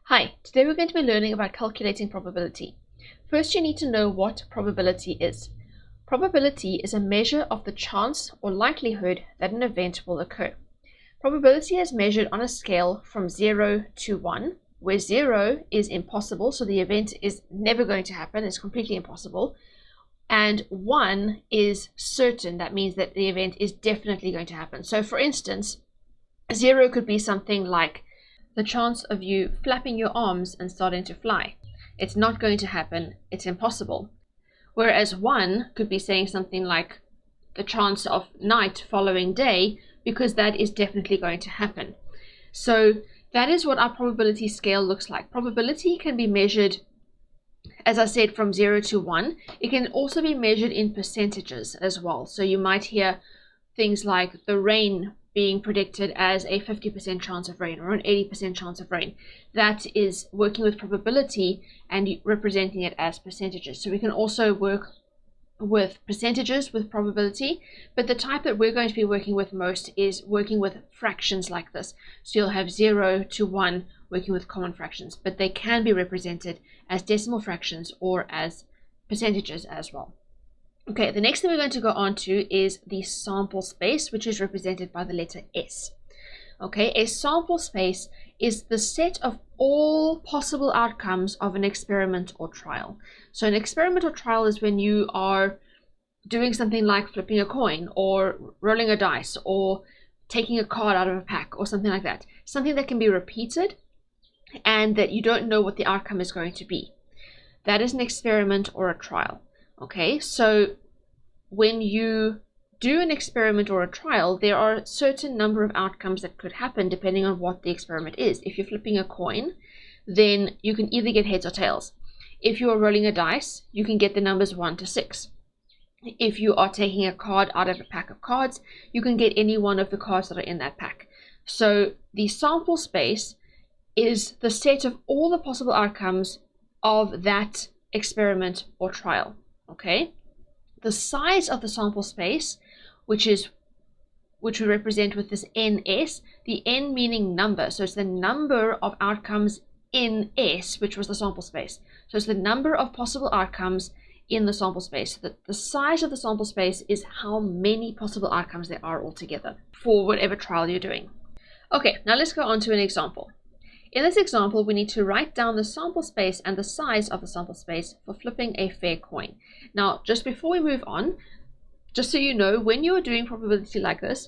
Hi, today we're going to be learning about calculating probability. First, you need to know what probability is. Probability is a measure of the chance or likelihood that an event will occur. Probability is measured on a scale from 0 to 1, where 0 is impossible, so the event is never going to happen, it's completely impossible, and 1 is certain, that means that the event is definitely going to happen. So for instance, 0 could be something like the chance of you flapping your arms and starting to fly. It's not going to happen, it's impossible. Whereas 1 could be saying something like the chance of night following day, because that is definitely going to happen. So that is what our probability scale looks like. Probability can be measured, as I said, from 0 to 1. It can also be measured in percentages as well. So you might hear things like the rain being predicted as a 50% chance of rain or an 80% chance of rain. That is working with probability and representing it as percentages. So we can also work with percentages with probability, but the type that we're going to be working with most is working with fractions like this. So you'll have 0 to 1 working with common fractions, but they can be represented as decimal fractions or as percentages as well. Okay, the next thing we're going to go on to is the sample space, which is represented by the letter S. Okay, a sample space is the set of all possible outcomes of an experiment or trial. So an experiment or trial is when you are doing something like flipping a coin or rolling a dice or taking a card out of a pack or something like that. Something that can be repeated and that you don't know what the outcome is going to be. That is an experiment or a trial. Okay, so when you do an experiment or a trial, there are a certain number of outcomes that could happen depending on what the experiment is. If you're flipping a coin, then you can either get heads or tails. If you are rolling a dice, you can get the numbers 1 to 6. If you are taking a card out of a pack of cards, you can get any one of the cards that are in that pack. So the sample space is the set of all the possible outcomes of that experiment or trial. Okay? The size of the sample space, which we represent with this NS, the N meaning number, so it's the number of outcomes in S, which was the sample space. So it's the number of possible outcomes in the sample space. So the size of the sample space is how many possible outcomes there are altogether for whatever trial you're doing. Okay, now let's go on to an example. In this example, we need to write down the sample space and the size of the sample space for flipping a fair coin. Now, just before we move on, just so you know, when you're doing probability like this,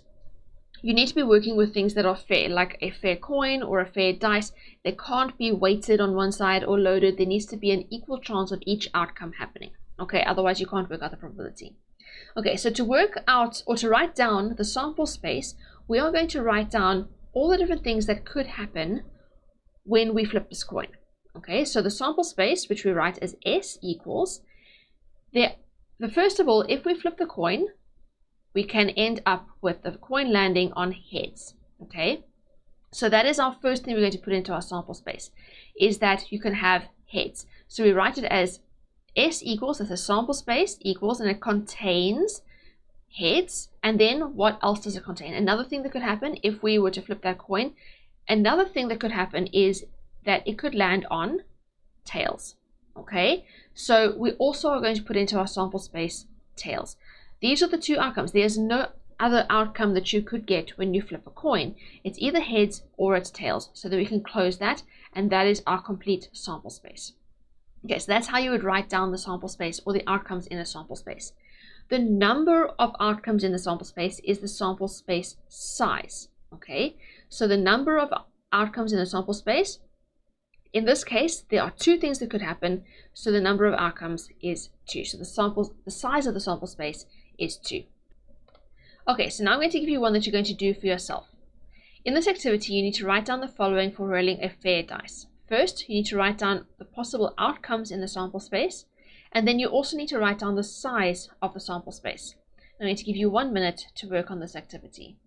you need to be working with things that are fair, like a fair coin or a fair dice. They can't be weighted on one side or loaded. There needs to be an equal chance of each outcome happening. Okay, otherwise you can't work out the probability. Okay, so to work out or to write down the sample space, we are going to write down all the different things that could happen when we flip this coin. Okay, so the sample space, which we write as S, equals the first of all, if we flip the coin, we can end up with the coin landing on heads. Okay, so that is our first thing we're going to put into our sample space, is that you can have heads. So we write it as S equals, that's a sample space, equals, and it contains heads. And then what else does it contain? Another thing that could happen if we were to flip that coin, another thing that could happen is that it could land on tails. Okay, so we also are going to put into our sample space tails. These are the two outcomes. There's no other outcome that you could get when you flip a coin. It's either heads or it's tails, so that we can close that, and that is our complete sample space. Okay, so that's how you would write down the sample space or the outcomes in a sample space. The number of outcomes in the sample space is the sample space size. Okay, so the number of outcomes in a sample space, in this case, there are two things that could happen, so the number of outcomes is 2. So the size of the sample space is 2. Okay, so now I'm going to give you one that you're going to do for yourself. In this activity, you need to write down the following for rolling a fair dice. First, you need to write down the possible outcomes in the sample space, and then you also need to write down the size of the sample space. I'm going to give you 1 minute to work on this activity.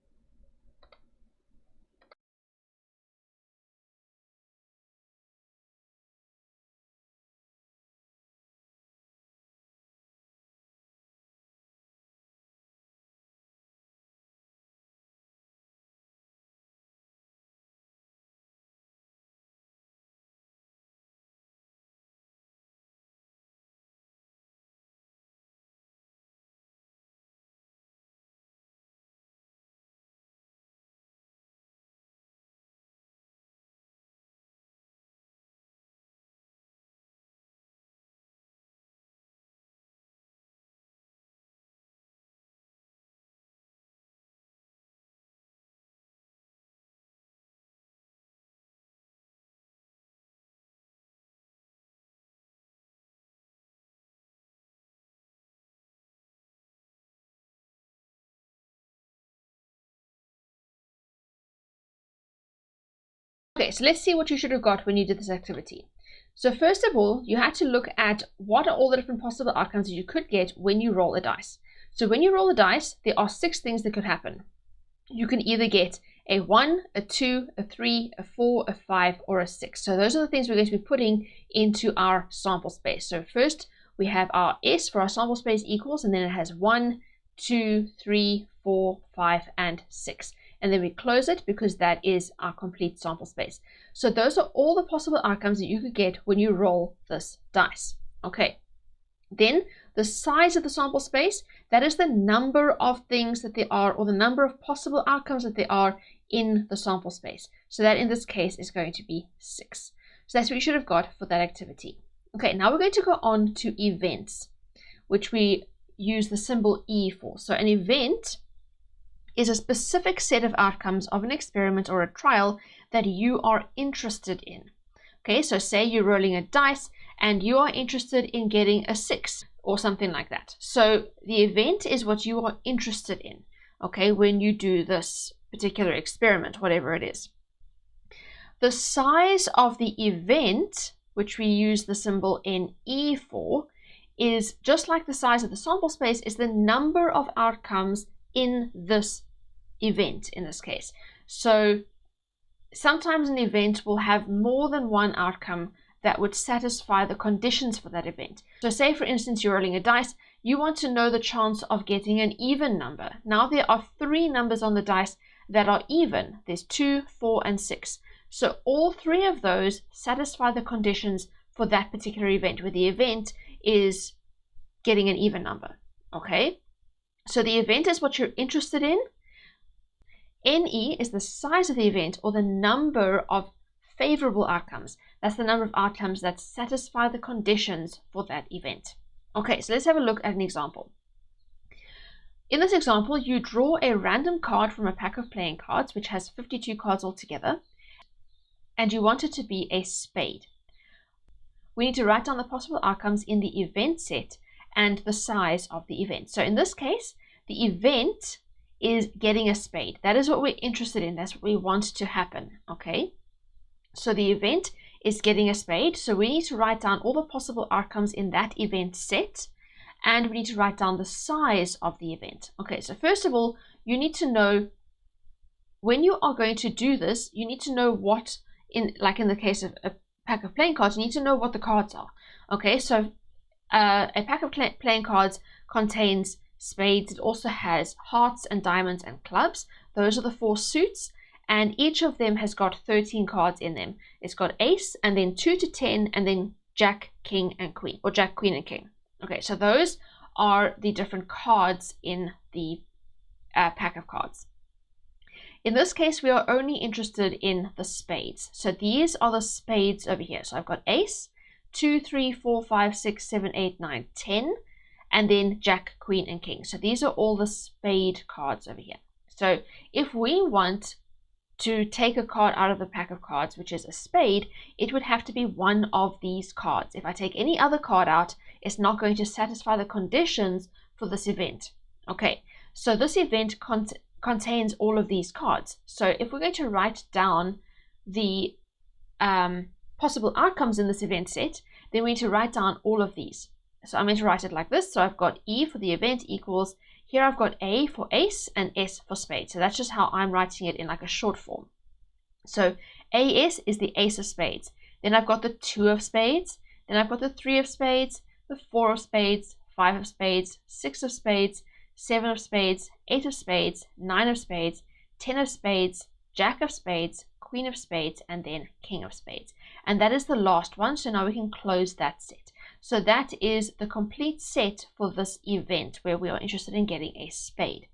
Okay, so let's see what you should have got when you did this activity. So first of all, you had to look at what are all the different possible outcomes that you could get when you roll a dice. So when you roll a dice, there are 6 things that could happen. You can either get a 1, a 2, a 3, a 4, a 5, or a 6. So those are the things we're going to be putting into our sample space. So first we have our S for our sample space equals, and then it has 1, 2, 3, 4, 5, and 6. And then we close it because that is our complete sample space. So those are all the possible outcomes that you could get when you roll this dice. Okay. Then the size of the sample space, that is the number of things that there are, or the number of possible outcomes that there are in the sample space. So that in this case is going to be 6. So that's what you should have got for that activity. Okay, now we're going to go on to events, which we use the symbol E for. So an event is a specific set of outcomes of an experiment or a trial that you are interested in. Okay, so say you're rolling a dice and you are interested in getting a 6 or something like that. So the event is what you are interested in, okay, when you do this particular experiment, whatever it is. The size of the event, which we use the symbol NE for, is just like the size of the sample space, is the number of outcomes in this event in this case. So sometimes an event will have more than one outcome that would satisfy the conditions for that event. So say for instance you're rolling a dice, you want to know the chance of getting an even number. Now there are 3 numbers on the dice that are even. There's 2, 4, and 6. So all 3 of those satisfy the conditions for that particular event, where the event is getting an even number. Okay, so the event is what you're interested in. NE is the size of the event, or the number of favorable outcomes. That's the number of outcomes that satisfy the conditions for that event. Okay, so let's have a look at an example. In this example, you draw a random card from a pack of playing cards, which has 52 cards altogether, and you want it to be a spade. We need to write down the possible outcomes in the event set and the size of the event. So in this case, the event is getting a spade. That is what we're interested in. That's what we want to happen. Okay, so the event is getting a spade. So we need to write down all the possible outcomes in that event set, and we need to write down the size of the event. Okay, so first of all, you need to know, when you are going to do this, you need to know what, like in the case of a pack of playing cards, you need to know what the cards are. Okay, so a pack of playing cards contains spades. It also has hearts and diamonds and clubs. Those are the 4 suits, and each of them has got 13 cards in them. It's got ace, and then 2 to 10, and then jack, king, and queen, or jack, queen, and king. Okay, so those are the different cards in the pack of cards. In this case, we are only interested in the spades. So these are the spades over here. So I've got ace, 2, 3, 4, 5, 6, 7, 8, 9, 10, and then jack, queen, and king. So these are all the spade cards over here. So if we want to take a card out of the pack of cards, which is a spade, it would have to be one of these cards. If I take any other card out, it's not going to satisfy the conditions for this event. Okay, so this event contains all of these cards. So if we're going to write down the possible outcomes in this event set, then we need to write down all of these. So I'm going to write it like this. So I've got E for the event equals, here I've got A for ace and S for spade. So that's just how I'm writing it in like a short form. So AS is the ace of spades. Then I've got the 2 of spades. Then I've got the 3 of spades, the 4 of spades, 5 of spades, 6 of spades, 7 of spades, 8 of spades, 9 of spades, 10 of spades, jack of spades, queen of spades, and then king of spades. And that is the last one. So now we can close that set. So that is the complete set for this event where we are interested in getting a spade.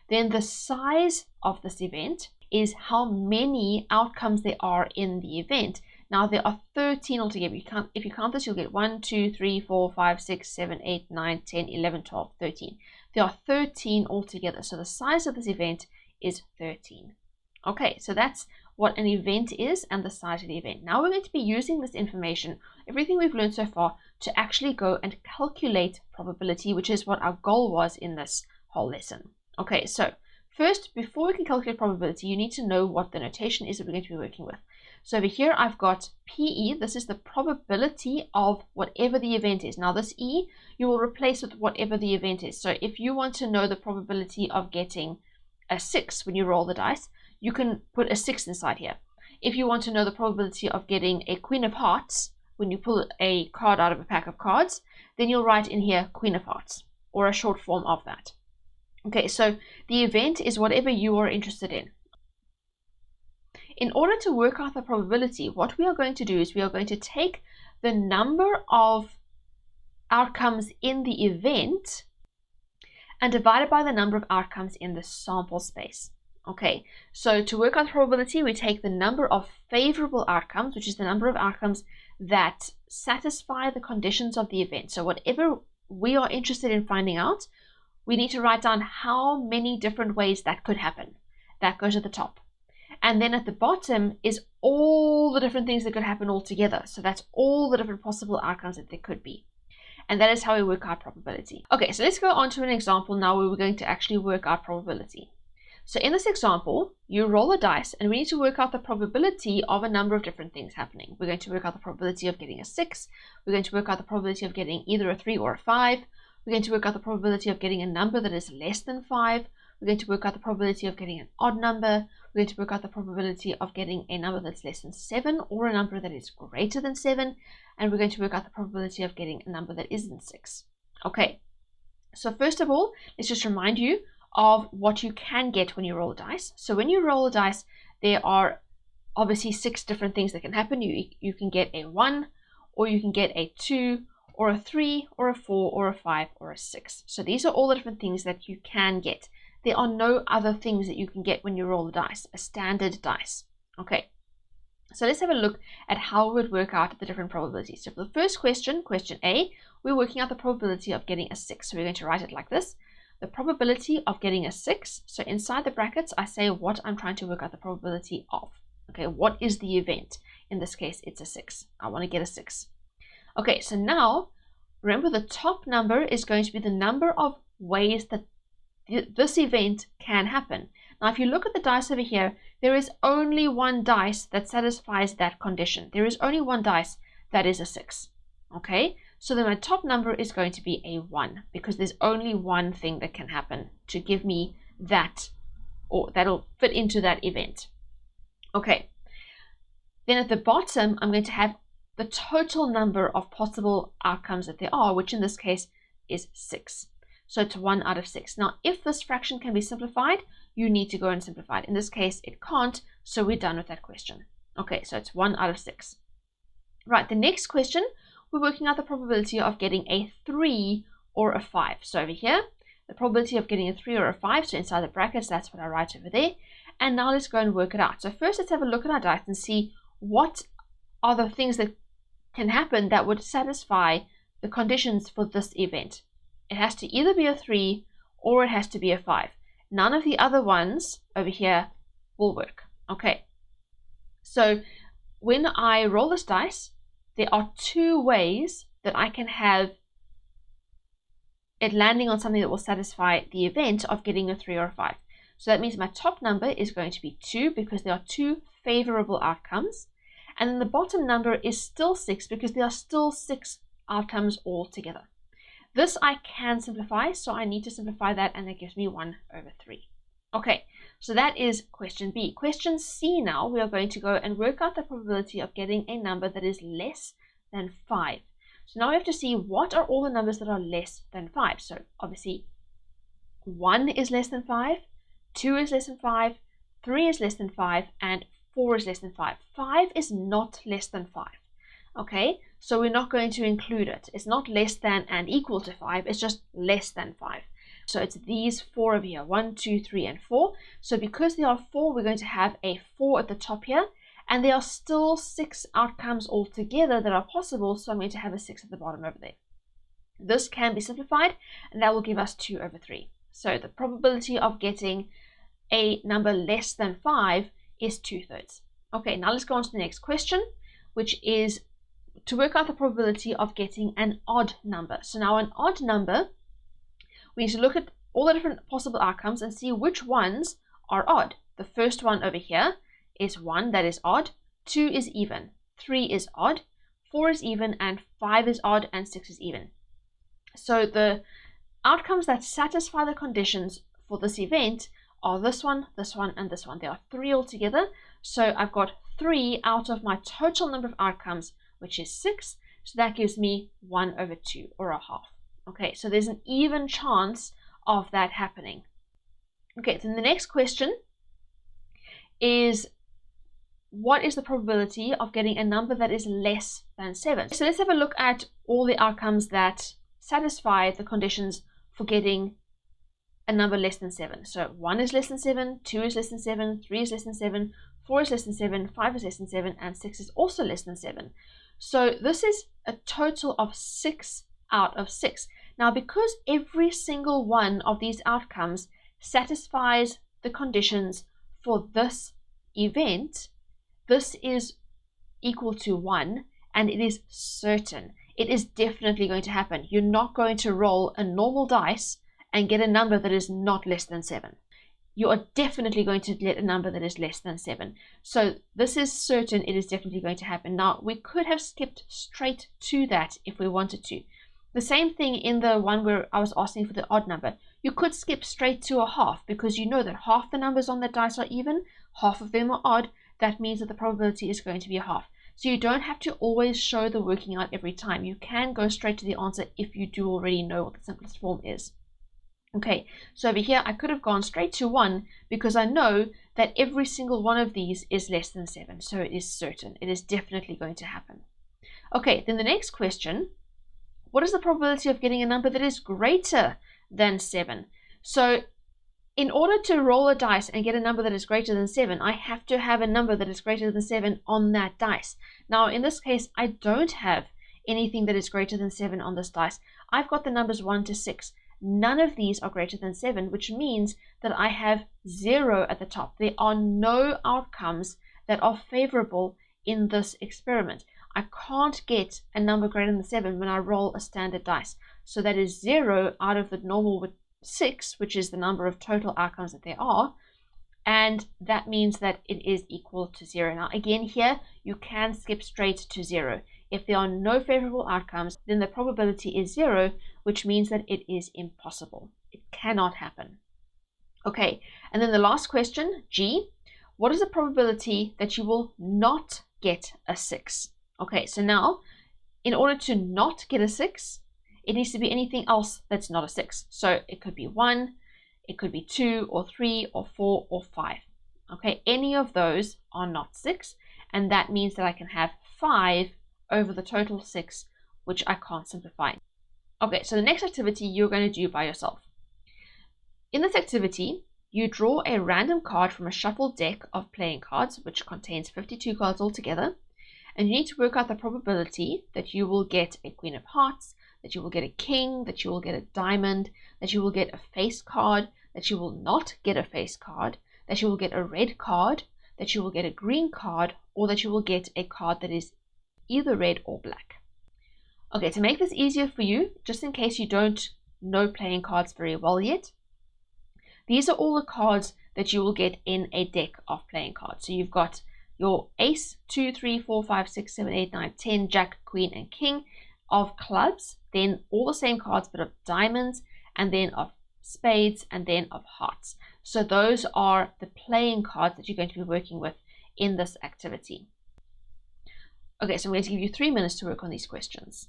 Then the size of this event is how many outcomes there are in the event. Now there are 13 altogether. If you count this, you'll get 1, 2, 3, 4, 5, 6, 7, 8, 9, 10, 11, 12, 13. There are 13 altogether. So the size of this event is 13. Okay, so that's what an event is and the size of the event. Now we're going to be using this information, everything we've learned so far, to actually go and calculate probability, which is what our goal was in this whole lesson. Okay, so first, before we can calculate probability, you need to know what the notation is that we're going to be working with. So over here I've got PE, this is the probability of whatever the event is. Now this E you will replace with whatever the event is. So if you want to know the probability of getting a 6 when you roll the dice, you can put a 6 inside here. If you want to know the probability of getting a Queen of Hearts when you pull a card out of a pack of cards, then you'll write in here Queen of Hearts, or a short form of that. Okay, so the event is whatever you are interested in. In order to work out the probability, what we are going to do is we are going to take the number of outcomes in the event and divide it by the number of outcomes in the sample space. Okay, so to work out the probability, we take the number of favorable outcomes, which is the number of outcomes that satisfy the conditions of the event. So whatever we are interested in finding out, we need to write down how many different ways that could happen. That goes at the top. And then at the bottom is all the different things that could happen all together. So that's all the different possible outcomes that there could be. And that is how we work out probability. Okay, so let's go on to an example now where we're going to actually work out probability. So in this example, you roll a dice and we need to work out the probability of a number of different things happening. We're going to work out the probability of getting a 6. We're going to work out the probability of getting either a 3 or a 5. We're going to work out the probability of getting a number that is less than 5. We're going to work out the probability of getting an odd number. We're going to work out the probability of getting a number that's less than 7 or a number that is greater than 7. And we're going to work out the probability of getting a number that isn't 6. Okay, so first of all, let's just remind you of what you can get when you roll a dice. So when you roll a dice, there are obviously 6 different things that can happen. You can get a 1, or you can get a 2, or a 3, or a 4, or a 5, or a 6. So these are all the different things that you can get. There are no other things that you can get when you roll the dice, a standard dice. Okay, so let's have a look at how we would work out the different probabilities. So for the first question, question A, we're working out the probability of getting a 6. So we're going to write it like this. The probability of getting a 6. So inside the brackets, I say what I'm trying to work out the probability of. Okay, what is the event? In this case, it's a 6. I want to get a 6. Okay, so now, remember the top number is going to be the number of ways that this event can happen. Now, if you look at the dice over here, there is only one dice that satisfies that condition. There is only one dice that is a 6. Okay, so then my top number is going to be a 1 because there's only one thing that can happen to give me that, or that'll fit into that event. Okay, then at the bottom, I'm going to have the total number of possible outcomes that there are, which in this case is 6. So it's 1 out of 6. Now, if this fraction can be simplified, you need to go and simplify it. In this case, it can't, so we're done with that question. Okay, so it's 1 out of 6. Right, the next question, we're working out the probability of getting a 3 or a 5. So over here, the probability of getting a 3 or a 5, so inside the brackets, that's what I write over there. And now let's go and work it out. So first, let's have a look at our dice and see what are the things that can happen that would satisfy the conditions for this event. It has to either be a 3 or it has to be a 5. None of the other ones over here will work. Okay, so when I roll this dice, there are 2 ways that I can have it landing on something that will satisfy the event of getting a 3 or a 5. So that means my top number is going to be 2 because there are 2 favorable outcomes. And then the bottom number is still 6 because there are still 6 outcomes altogether. This I can simplify, so I need to simplify that, and that gives me 1 over 3. Okay, so that is question B. Question C now, we are going to go and work out the probability of getting a number that is less than 5. So now we have to see what are all the numbers that are less than 5. So obviously 1 is less than 5, 2 is less than 5, 3 is less than 5, and 4 is less than 5. 5 is not less than 5. Okay, so we're not going to include it. It's not less than and equal to 5, it's just less than 5. So it's these 4 over here, 1, 2, 3, and 4. So because there are 4, we're going to have a 4 at the top here, and there are still 6 outcomes altogether that are possible, so I'm going to have a 6 at the bottom over there. This can be simplified, and that will give us 2 over 3. So the probability of getting a number less than 5 is 2/3. Okay, now let's go on to the next question, which is to work out the probability of getting an odd number. So now an odd number, we need to look at all the different possible outcomes and see which ones are odd. The first one over here is 1, that is odd. 2 is even, 3 is odd, 4 is even, and 5 is odd, and 6 is even. So the outcomes that satisfy the conditions for this event are this one, and this one. There are 3 altogether. So I've got 3 out of my total number of outcomes, which is 6. So that gives me 1 over 2, or a half. Okay, so there's an even chance of that happening. Okay, then the next question is, what is the probability of getting a number that is less than 7? So let's have a look at all the outcomes that satisfy the conditions for getting a number less than 7. So 1 is less than 7, 2 is less than 7, 3 is less than 7, 4 is less than 7, 5 is less than 7, and 6 is also less than 7. So this is a total of 6 out of 6. Now, because every single one of these outcomes satisfies the conditions for this event, this is equal to 1, and it is certain. It is definitely going to happen. You're not going to roll a normal dice and get a number that is not less than 7. You are definitely going to get a number that is less than 7. So this is certain, it is definitely going to happen. Now, we could have skipped straight to that if we wanted to. The same thing in the one where I was asking for the odd number. You could skip straight to a half, because you know that half the numbers on the dice are even, half of them are odd. That means that the probability is going to be a half. So you don't have to always show the working out every time. You can go straight to the answer if you do already know what the simplest form is. Okay, so over here I could have gone straight to 1 because I know that every single one of these is less than 7. So it is certain. It is definitely going to happen. Okay, then the next question, what is the probability of getting a number that is greater than 7? So in order to roll a dice and get a number that is greater than 7, I have to have a number that is greater than 7 on that dice. Now, in this case, I don't have anything that is greater than 7 on this dice. I've got the numbers 1 to 6. None of these are greater than 7, which means that I have 0 at the top. There are no outcomes that are favorable in this experiment. I can't get a number greater than 7 when I roll a standard dice. So that is 0 out of the normal 6, which is the number of total outcomes that there are, and that means that it is equal to 0. Now again, here you can skip straight to 0. If there are no favorable outcomes, then the probability is 0, which means that it is impossible. It cannot happen. Okay, and then the last question, G, what is the probability that you will not get a 6? Okay, so now in order to not get a 6, it needs to be anything else that's not a 6. So it could be 1, it could be 2 or 3 or 4 or 5. Okay, any of those are not 6, and that means that I can have 5 over the total 6, which I can't simplify. Okay, so the next activity you're going to do by yourself. In this activity, you draw a random card from a shuffled deck of playing cards, which contains 52 cards altogether, and you need to work out the probability that you will get a Queen of Hearts, that you will get a King, that you will get a Diamond, that you will get a face card, that you will not get a face card, that you will get a red card, that you will get a green card, or that you will get a card that is either red or black. Okay, to make this easier for you, just in case you don't know playing cards very well yet, these are all the cards that you will get in a deck of playing cards. So you've got your ace, 2, 3, 4, 5, 6, 7, 8, 9, 10, jack, queen, and king of clubs, then all the same cards but of diamonds, and then of spades, and then of hearts. So those are the playing cards that you're going to be working with in this activity. Okay, so I'm going to give you 3 minutes to work on these questions.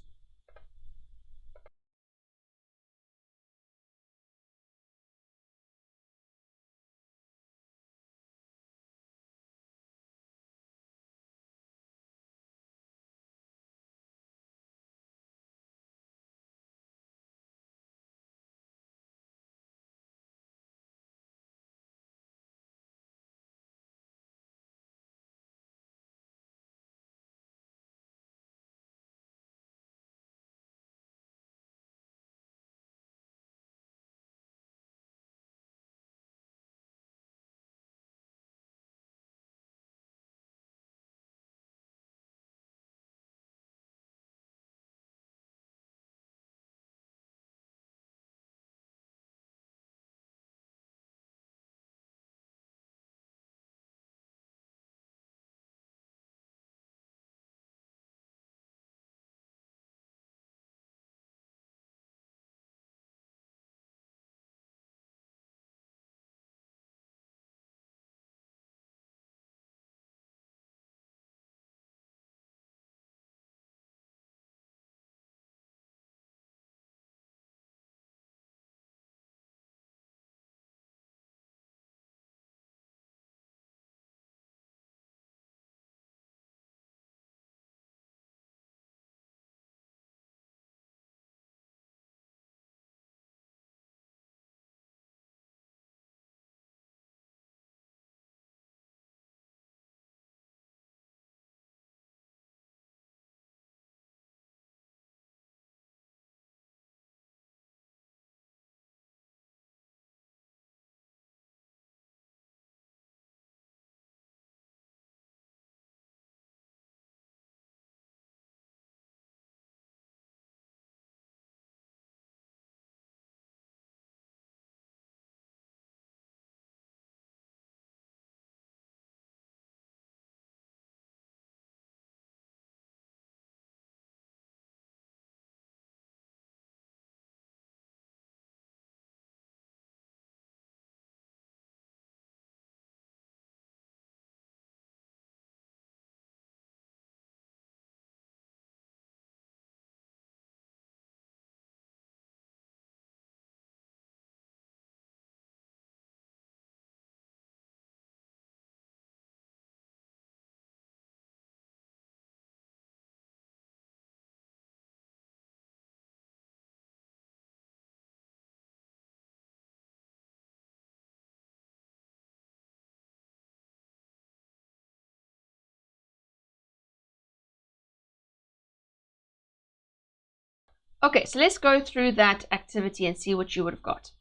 Okay, so let's go through that activity and see what you would have got.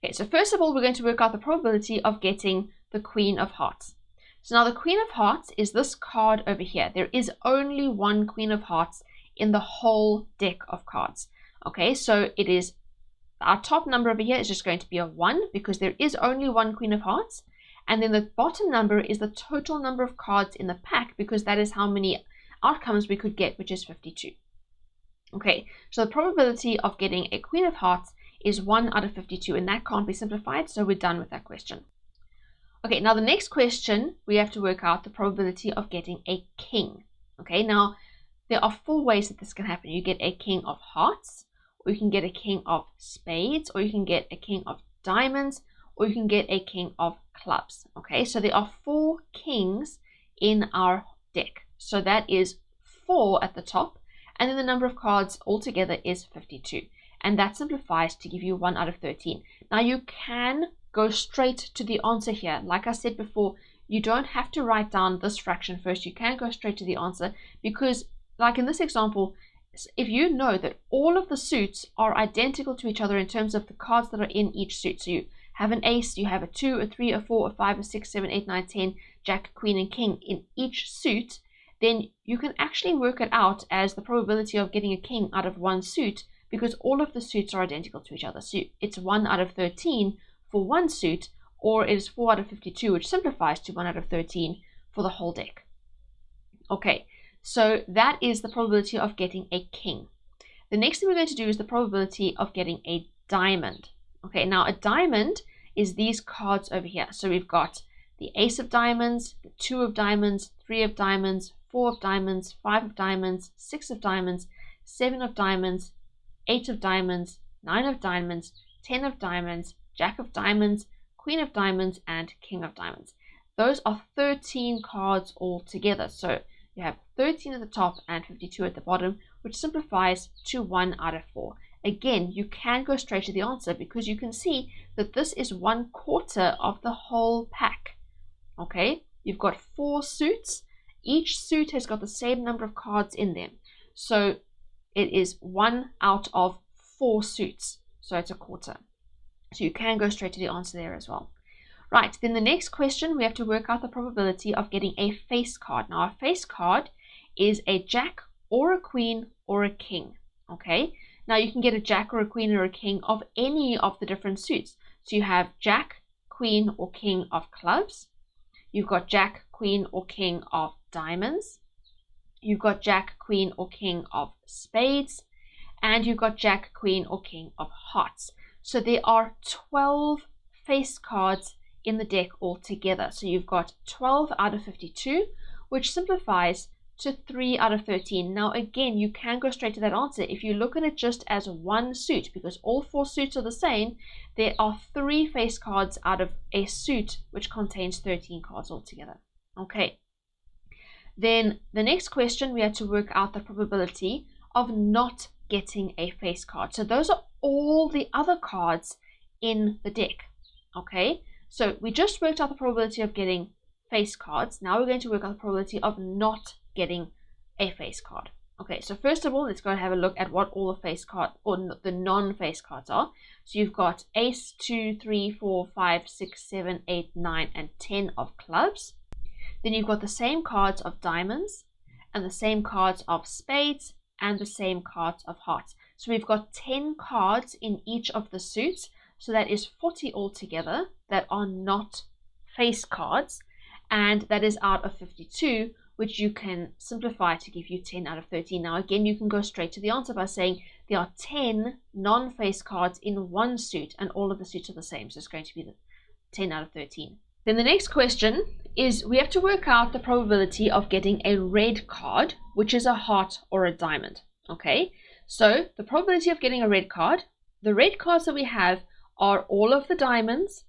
Okay, so first of all, we're going to work out the probability of getting the Queen of Hearts. So now the Queen of Hearts is this card over here. There is only one Queen of Hearts in the whole deck of cards. Okay, so it is, our top number over here is just going to be a 1 because there is only one Queen of Hearts. And then the bottom number is the total number of cards in the pack because that is how many outcomes we could get, which is 52. Okay, so the probability of getting a Queen of Hearts is 1 out of 52, and that can't be simplified, so we're done with that question. Okay, now the next question, we have to work out the probability of getting a king. Okay, now there are 4 ways that this can happen. You get a King of Hearts, or you can get a King of Spades, or you can get a King of Diamonds, or you can get a King of Clubs. Okay, so there are 4 kings in our deck. So that is 4 at the top, and then the number of cards altogether is 52. And that simplifies to give you 1 out of 13. Now you can go straight to the answer here. Like I said before, you don't have to write down this fraction first. You can go straight to the answer because, like in this example, if you know that all of the suits are identical to each other in terms of the cards that are in each suit, so you have an ace, you have a 2, a 3, a 4, a 5, a 6, 7, 8, 9, 10, jack, queen, and king in each suit, then you can actually work it out as the probability of getting a king out of one suit because all of the suits are identical to each other. So it's 1 out of 13 for one suit, or it is 4 out of 52, which simplifies to 1 out of 13 for the whole deck. Okay, so that is the probability of getting a king. The next thing we're going to do is the probability of getting a diamond. Okay, now a diamond is these cards over here. So we've got the ace of diamonds, the 2 of diamonds, 3 of diamonds, 4 of diamonds, 5 of diamonds, 6 of diamonds, 7 of diamonds, 8 of diamonds, 9 of diamonds, 10 of diamonds, jack of diamonds, queen of diamonds, and king of diamonds. Those are 13 cards altogether. So you have 13 at the top and 52 at the bottom, which simplifies to 1 out of 4. Again, you can go straight to the answer because you can see that this is 1/4 of the whole pack. Okay, you've got 4 suits. Each suit has got the same number of cards in them. So it is 1 out of 4 suits. So it's 1/4. So you can go straight to the answer there as well. Right, then the next question, we have to work out the probability of getting a face card. Now, a face card is a jack or a queen or a king. Okay, now you can get a jack or a queen or a king of any of the different suits. So you have jack, queen, or king of clubs. You've got jack, queen, or king of diamonds. You've got jack, queen, or king of spades. And you've got jack, queen, or king of hearts. So there are 12 face cards in the deck altogether. So you've got 12 out of 52, which simplifies to 3 out of 13. Now again, you can go straight to that answer. If you look at it just as one suit, because all 4 suits are the same, there are 3 face cards out of a suit which contains 13 cards altogether. Okay. Then the next question, we had to work out the probability of not getting a face card. So those are all the other cards in the deck. Okay, so we just worked out the probability of getting face cards. Now we're going to work out the probability of not getting a face card. Okay, so first of all, let's go and have a look at what all the face card or the non-face cards are. So you've got ace, 2, 3, 4, 5, 6, 7, 8, 9, and 10 of clubs. Then you've got the same cards of diamonds and the same cards of spades and the same cards of hearts. So we've got 10 cards in each of the suits. So that is 40 altogether that are not face cards. And that is out of 52, which you can simplify to give you 10 out of 13. Now again, you can go straight to the answer by saying there are 10 non-face cards in one suit and all of the suits are the same. So it's going to be the 10 out of 13. Then the next question is we have to work out the probability of getting a red card, which is a heart or a diamond. Okay, so the probability of getting a red card, the red cards that we have are all of the diamonds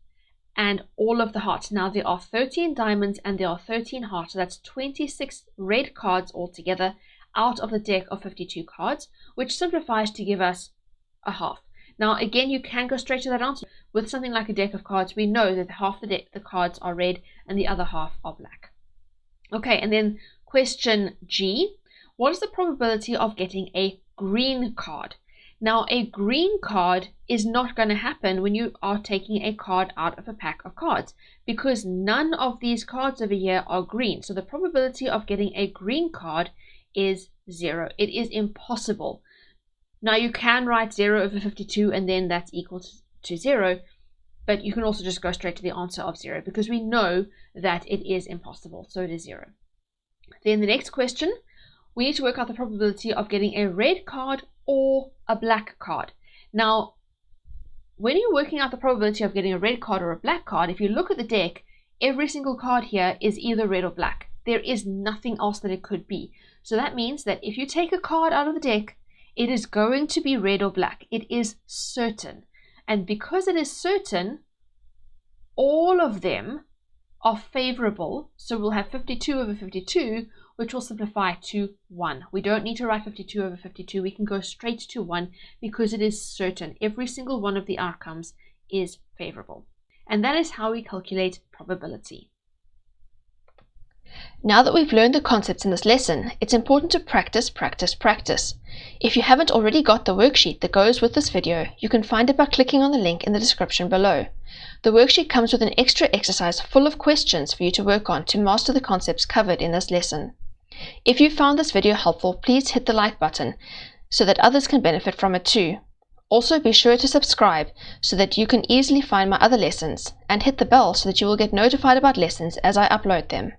and all of the hearts. Now there are 13 diamonds and there are 13 hearts. So that's 26 red cards altogether out of the deck of 52 cards, which simplifies to give us a half. Now again, you can go straight to that answer. With something like a deck of cards, we know that half the cards are red and the other half are black. Okay, and then question G. What is the probability of getting a green card. Now, a green card is not going to happen when you are taking a card out of a pack of cards, because none of these cards over here are green. So the probability of getting a green card is 0. It is impossible. Now, you can write 0 over 52 and then that's equal to 0, but you can also just go straight to the answer of 0 because we know that it is impossible. So it is 0. Then the next question, we need to work out the probability of getting a red card or a black card. Now, when you're working out the probability of getting a red card or a black card, if you look at the deck, every single card here is either red or black. There is nothing else that it could be. So that means that if you take a card out of the deck, it is going to be red or black. It is certain. And because it is certain, all of them are favorable. So we'll have 52 over 52, which will simplify to 1. We don't need to write 52 over 52. We can go straight to 1 because it is certain. Every single one of the outcomes is favorable. And that is how we calculate probability. Now that we've learned the concepts in this lesson, it's important to practice, practice, practice. If you haven't already got the worksheet that goes with this video, you can find it by clicking on the link in the description below. The worksheet comes with an extra exercise full of questions for you to work on to master the concepts covered in this lesson. If you found this video helpful, please hit the like button so that others can benefit from it too. Also, be sure to subscribe so that you can easily find my other lessons, and hit the bell so that you will get notified about lessons as I upload them.